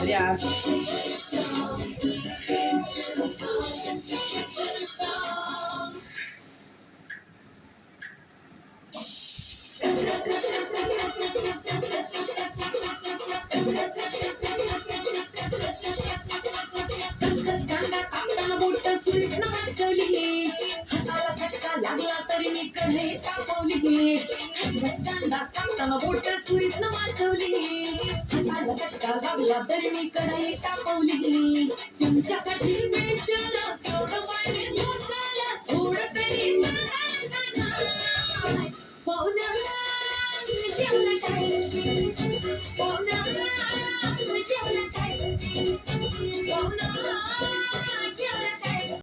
झाली आज. लागला तरी मी चढे तापवली कापताना बोट सुईत न वाचवली हाताला चटका लागला तरी मी कढई तापवली तुमच्यासाठी स्पेशल